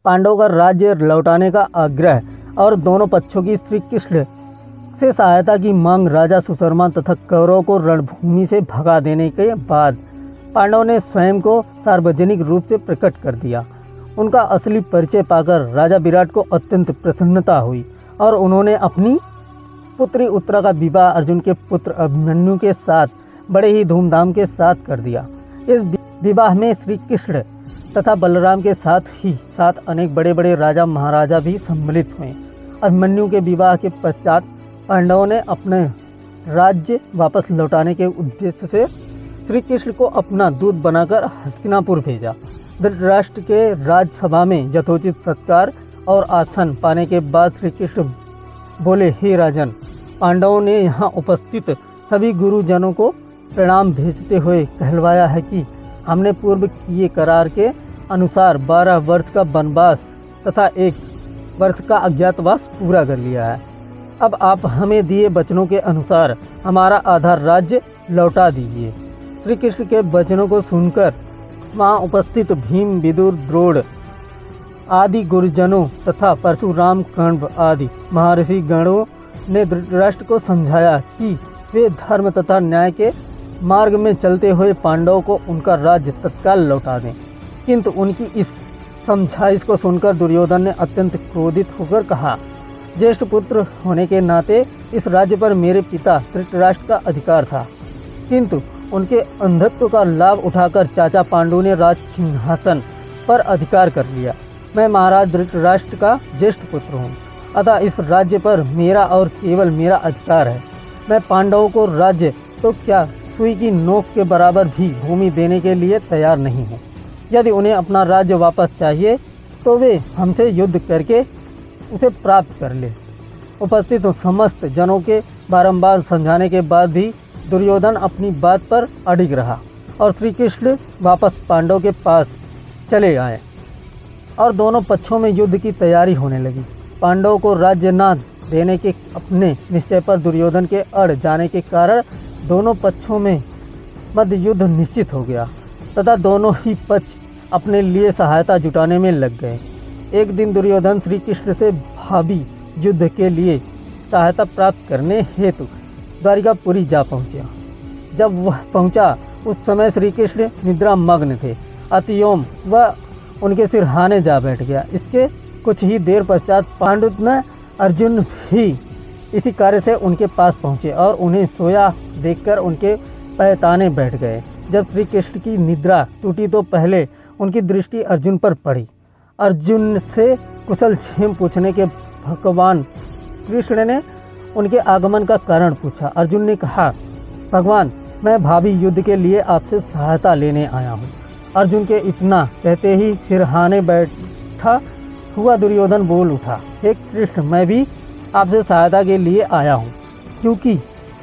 पांडवों का राज्य लौटाने का आग्रह और दोनों पक्षों की श्री कृष्ण से सहायता की मांग राजा सुशर्मा तथा कौरवों को रणभूमि से भगा देने के बाद पांडवों ने स्वयं को सार्वजनिक रूप से प्रकट कर दिया। उनका असली परिचय पाकर राजा विराट को अत्यंत प्रसन्नता हुई और उन्होंने अपनी पुत्री उत्तरा का विवाह अर्जुन के पुत्र अभिमन्यु के साथ बड़े ही धूमधाम के साथ कर दिया। इस विवाह में श्री कृष्ण तथा बलराम के साथ अनेक बड़े बड़े राजा महाराजा भी सम्मिलित हुए। अभिमन्यु के विवाह के पश्चात पांडवों ने अपने राज्य वापस लौटाने के उद्देश्य से श्री कृष्ण को अपना दूत बनाकर हस्तिनापुर भेजा। धृतराष्ट्र के राजसभा में यथोचित सत्कार और आसन पाने के बाद श्री कृष्ण बोले, हे राजन, पांडवों ने यहाँ उपस्थित सभी गुरुजनों को प्रणाम भेजते हुए कहलवाया है कि हमने पूर्व किए करार के अनुसार 12 वर्ष का वनवास तथा 1 वर्ष का अज्ञातवास पूरा कर लिया है। अब आप हमें दिए वचनों के अनुसार हमारा आधा राज्य लौटा दीजिए। श्री कृष्ण के वचनों को सुनकर वहाँ उपस्थित भीम, विदुर, द्रोण आदि गुरुजनों तथा परशुराम, कण्व आदि महर्षि गणों ने धृतराष्ट्र को समझाया कि वे धर्म तथा न्याय के मार्ग में चलते हुए पांडवों को उनका राज्य तत्काल लौटा दें। किंतु उनकी इस समझाइश को सुनकर दुर्योधन ने अत्यंत क्रोधित होकर कहा, ज्येष्ठ पुत्र होने के नाते इस राज्य पर मेरे पिता धृतराष्ट्र का अधिकार था, किंतु उनके अंधत्व का लाभ उठाकर चाचा पांडु ने राज सिंहासन पर अधिकार कर लिया। मैं महाराज धृतराष्ट्र का ज्येष्ठ पुत्र हूँ, अतः इस राज्य पर मेरा और केवल मेरा अधिकार है। मैं पांडवों को राज्य तो क्या सुई की नोक के बराबर भी भूमि देने के लिए तैयार नहीं हूँ। यदि उन्हें अपना राज्य वापस चाहिए तो वे हमसे युद्ध करके उसे प्राप्त कर ले। उपस्थित समस्त जनों के बारंबार समझाने के बाद भी दुर्योधन अपनी बात पर अडिग रहा और श्री कृष्ण वापस पांडवों के पास चले आए और दोनों पक्षों में युद्ध की तैयारी होने लगी। पांडवों को राज्य न देने के अपने निश्चय पर दुर्योधन के अड़ जाने के कारण दोनों पक्षों में मध्य युद्ध निश्चित हो गया तथा दोनों ही पक्ष अपने लिए सहायता जुटाने में लग गए। एक दिन दुर्योधन श्री कृष्ण से भावी युद्ध के लिए सहायता प्राप्त करने हेतु द्वारिकापुरी जा पहुंचा। जब वह पहुंचा उस समय श्री कृष्ण निद्रा मग्न थे। अतियोम वह उनके सिरहाने जा बैठ गया। इसके कुछ ही देर पश्चात पांडुत्न अर्जुन भी इसी कार्य से उनके पास पहुंचे और उन्हें सोया देखकर उनके पैताने बैठ गए। जब श्री कृष्ण की निद्रा टूटी तो पहले उनकी दृष्टि अर्जुन पर पड़ी। अर्जुन से कुशल क्षेम पूछने के भगवान कृष्ण ने उनके आगमन का कारण पूछा। अर्जुन ने कहा, भगवान, मैं भावी युद्ध के लिए आपसे सहायता लेने आया हूँ। अर्जुन के इतना कहते ही सिरहाने बैठा हुआ दुर्योधन बोल उठा, हे कृष्ण, मैं भी आपसे सहायता के लिए आया हूँ। क्योंकि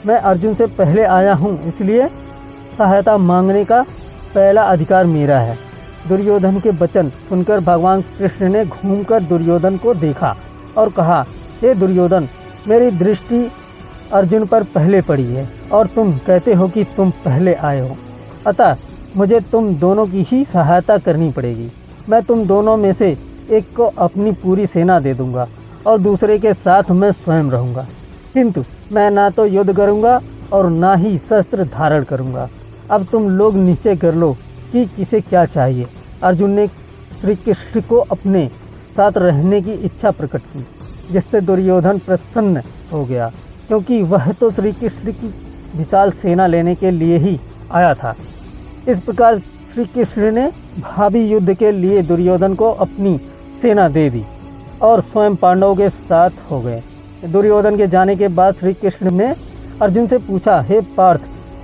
मैं अर्जुन से पहले आया हूँ इसलिए सहायता मांगने का पहला अधिकार मेरा है। दुर्योधन के वचन सुनकर भगवान कृष्ण ने घूमकर दुर्योधन को देखा और कहा, हे दुर्योधन, मेरी दृष्टि अर्जुन पर पहले पड़ी है और तुम कहते हो कि तुम पहले आए हो, अतः मुझे तुम दोनों की ही सहायता करनी पड़ेगी। मैं तुम दोनों में से एक को अपनी पूरी सेना दे दूंगा और दूसरे के साथ मैं स्वयं रहूंगा, किंतु मैं ना तो युद्ध करूंगा और ना ही शस्त्र धारण करूंगा। अब तुम लोग निश्चय कर लो कि किसे क्या चाहिए। अर्जुन ने श्री कृष्ण को अपने साथ रहने की इच्छा प्रकट की, जिससे दुर्योधन प्रसन्न हो गया, क्योंकि वह तो श्री कृष्ण की विशाल सेना लेने के लिए ही आया था। इस प्रकार श्री कृष्ण ने भावी युद्ध के लिए दुर्योधन को अपनी सेना दे दी और स्वयं पांडवों के साथ हो गए। दुर्योधन के जाने के बाद श्री कृष्ण ने अर्जुन से पूछा, हे पार्थ,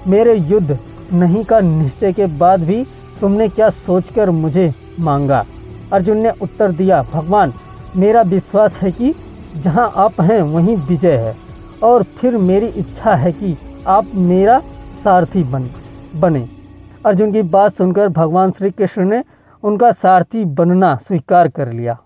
मेरे युद्ध नहीं का निश्चय के बाद भी तुमने क्या सोचकर मुझे मांगा? अर्जुन ने उत्तर दिया, भगवान, मेरा विश्वास है कि जहाँ आप हैं वहीं विजय है और फिर मेरी इच्छा है कि आप मेरा सारथी बने। अर्जुन की बात सुनकर भगवान श्री कृष्ण ने उनका सारथी बनना स्वीकार कर लिया।